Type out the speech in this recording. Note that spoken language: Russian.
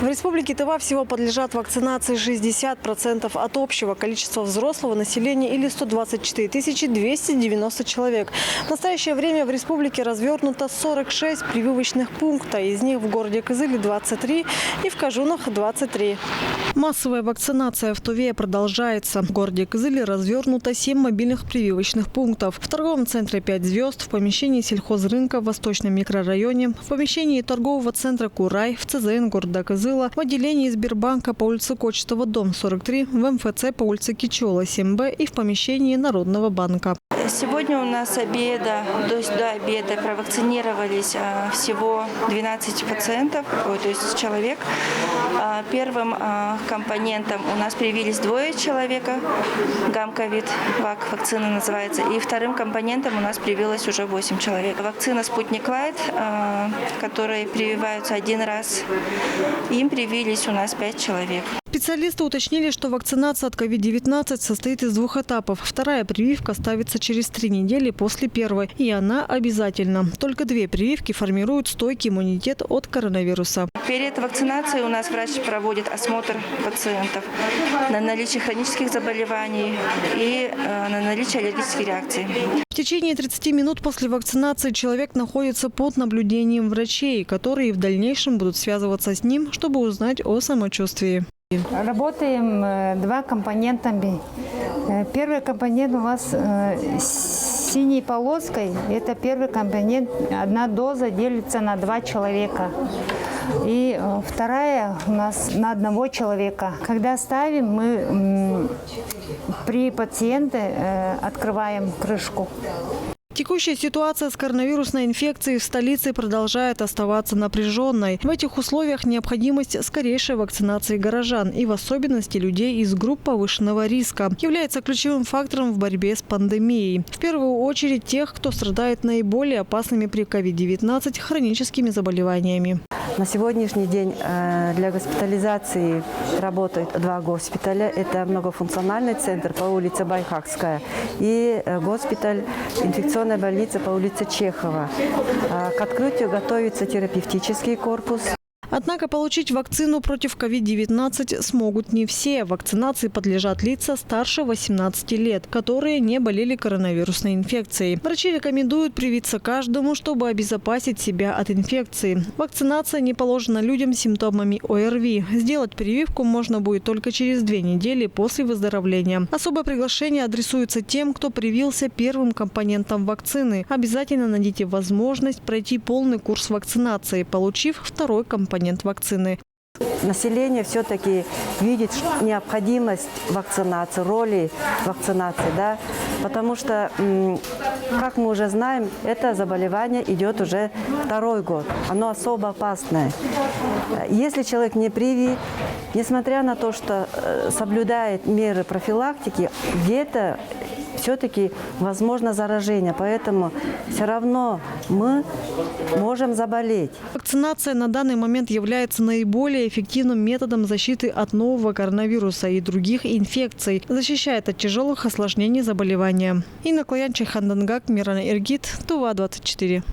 В республике Тыва всего подлежат вакцинации 60% от общего количества взрослого населения или 124 290 человек. В настоящее время в республике развернуто 46 прививочных пунктов. Из них в городе Кызыле 23 и в Кажунах 23. Массовая вакцинация в Туве продолжается. В городе Кызыле развернуто 7 мобильных прививочных пунктов. В торговом центре 5 звезд, в помещении сельхозрынка в Восточном микрорайоне, в помещении торгового центра Курай, в ЦЗН города Кызыла, в отделении Сбербанка по улице Кочетова, дом 43, в МФЦ по улице Кичола, 7Б и в помещении Народного банка. Сегодня у нас до обеда провакцинировались всего 12 пациентов, то есть человек. Первым компонентом у нас привились 2 человека, гамковид, вакцина называется, и вторым компонентом у нас привилось уже 8 человек. Вакцина «Спутник Лайт», которые прививаются один раз, им привились у нас 5 человек. Специалисты уточнили, что вакцинация от COVID-19 состоит из 2 этапов. Вторая прививка ставится через 3 недели после первой, и она обязательна. Только 2 прививки формируют стойкий иммунитет от коронавируса. Перед вакцинацией у нас врач проводит осмотр пациентов на наличие хронических заболеваний и на наличие аллергических реакций. В течение 30 минут после вакцинации человек находится под наблюдением врачей, которые в дальнейшем будут связываться с ним, чтобы узнать о самочувствии. Работаем 2 компонента. Первый компонент у вас с синей полоской. Это первый компонент. 1 доза делится на 2 человека. И вторая у нас на 1 человека. Когда ставим, мы при пациенте открываем крышку. Текущая ситуация с коронавирусной инфекцией в столице продолжает оставаться напряженной. В этих условиях необходимость скорейшей вакцинации горожан и в особенности людей из групп повышенного риска является ключевым фактором в борьбе с пандемией. В первую очередь тех, кто страдает наиболее опасными при COVID-19 хроническими заболеваниями. На сегодняшний день для госпитализации работают 2 госпиталя. Это многофункциональный центр по улице Байхакская и госпиталь инфекционной больницы по улице Чехова. К открытию готовится терапевтический корпус. Однако получить вакцину против COVID-19 смогут не все. Вакцинации подлежат лица старше 18 лет, которые не болели коронавирусной инфекцией. Врачи рекомендуют привиться каждому, чтобы обезопасить себя от инфекции. Вакцинация не положена людям с симптомами ОРВИ. Сделать прививку можно будет только через 2 недели после выздоровления. Особое приглашение адресуется тем, кто привился первым компонентом вакцины. Обязательно найдите возможность пройти полный курс вакцинации, получив второй компонент вакцины. Население все-таки видит необходимость вакцинации, роли вакцинации, да? Потому что, как мы уже знаем, это заболевание идет уже 2-й год. Оно особо опасное. Если человек не привит, несмотря на то, что соблюдает меры профилактики, где-то все-таки возможно заражение. Поэтому все равно мы можем заболеть. Вакцинация на данный момент является наиболее эффективным методом защиты от нового коронавируса и других инфекций. Защищает от тяжелых осложнений заболевания. Инна Клоянчик, Хандангак, Мирана Иргит, Тува 24.